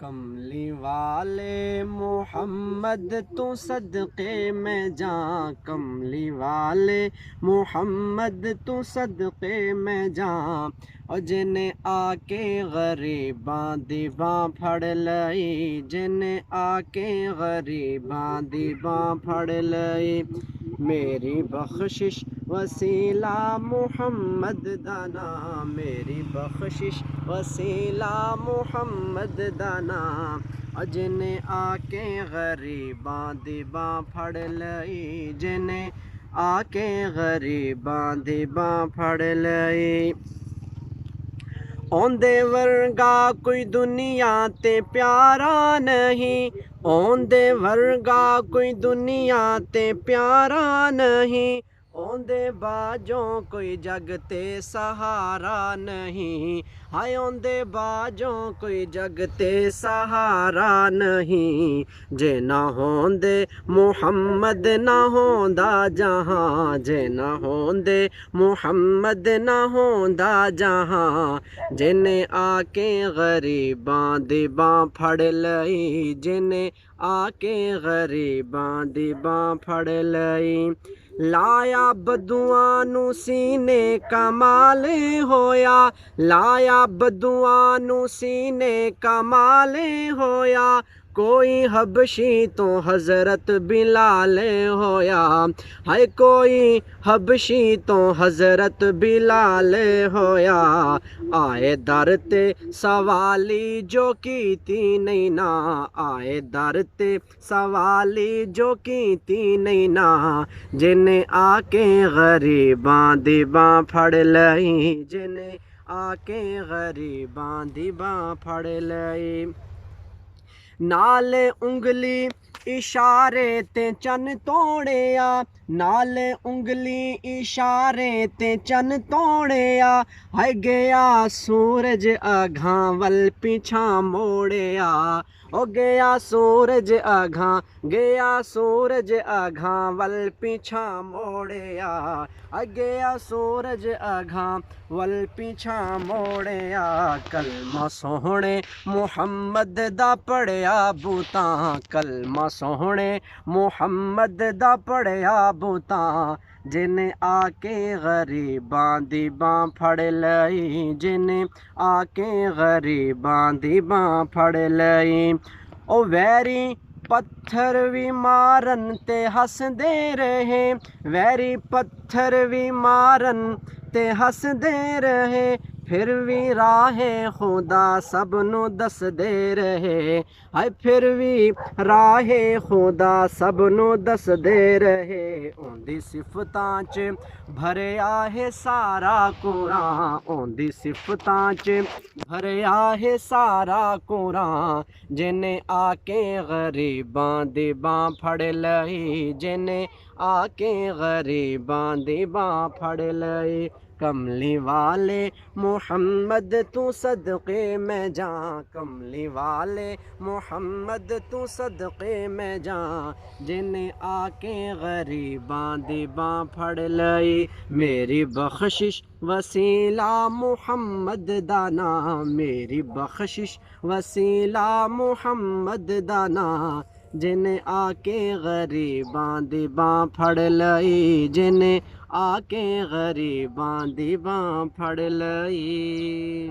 कमली वाले मोहम्मद तू सदक़े में जा, कमली वाले मोहम्मद तू सदक़े में जा। और जिन्हें आके गरीबां दी बां फड़ लई, जिन्हें आके गरीबां दी बां फड़ लई। मेरी बख्शिश वसीला मुहम्मद दाना, मेरी बख्शिश वसीला मुहम्मद दाना। जिन्हें आके गरीबां दी बां फड़ लई, जिन्हें आके गरीबां दी बां फड़ लई। औंदे वर्गा कोई दुनिया ते प्यारा नहीं, औंदे वर्गा कोई दुनिया ते प्यारा नहीं। औंदे बाजों कोई जग ते सहारा नहीं, हाय औंदे बाजों कोई जग ते सहारा नहीं। जे ना होंदे मुहम्मद ना होंदा जहां, जे ना होंदे मुहम्मद ना होंदा जहां। जिन्हें आके गरीबां दी बां फड़ लई, जिन्हें आके गरीबां दी बां फड़ लई। लाया बदुआं नू सीने कमाल होया, लाया बदुआं नू सीने कमाल होया। कोई हबशी तो हज़रत बिलाल होया, हाय कोई हबशी तो हज़रत बिलाल होया। आए दर ते सवाली जो कीती नहीं ना, आए दर ते सवाली जो कीती नहीं ना। जिन्हें आके गरीबां दी बां फड़ लई, जिन्हें आके गरीबां दी बां फड़ लई। नाल उंगली इशारे ते चन तोड़िया, नाल उंगली इशारे ते चन तोड़िया। हाय गया सूरज अघां वल पिछां मोड़िया, ओ गया सूरज अघां, गया सूरज अघां वल पिछां मोड़िया। गया सूरज अघां वल पिछां मोड़िया। कलमा सोहणे मुहम्मद दा पढ़िया बूतां, कलमा सोहणे मुहम्मद दा पढ़िया बूतां। जिन्हें आके गरीबां दी बां फड़ लई, जिन्हें आके गरीबां दी बां फड़ लई। ओ वैरी पत्थर भी मारन ते हसदे रहे, वैरी पत्थर भी मारन ते हसदे रहे। फिर भी राहे खुदा सब नू दसदे रहे, हाय फिर भी राहे खुदा सब नू दसदे रहे। ओंदी सिफतां च भरिया है सारा कुरान, ओंदी सिफतां च भरिया है सारा कुरान। जिन्हें आके गरीबां दी बां फड़ लई, जिन्हें आके गरीबां दी बां फड़ लई। कमली वाले मोहम्मद तू सदक़े में जा, कमली वाले मोहम्मद तू सदक़े में जा। जिन्हें आके गरीबां दी बां फड़ लई। मेरी बख्शिश वसीला मुहम्मद दाना, मेरी बख्शिश वसीला मुहम्मद दाना। जिन्हें आके गरीबां दी बां फड़ लई, जिन्हें आके गरीबां दी बां फड़ लई।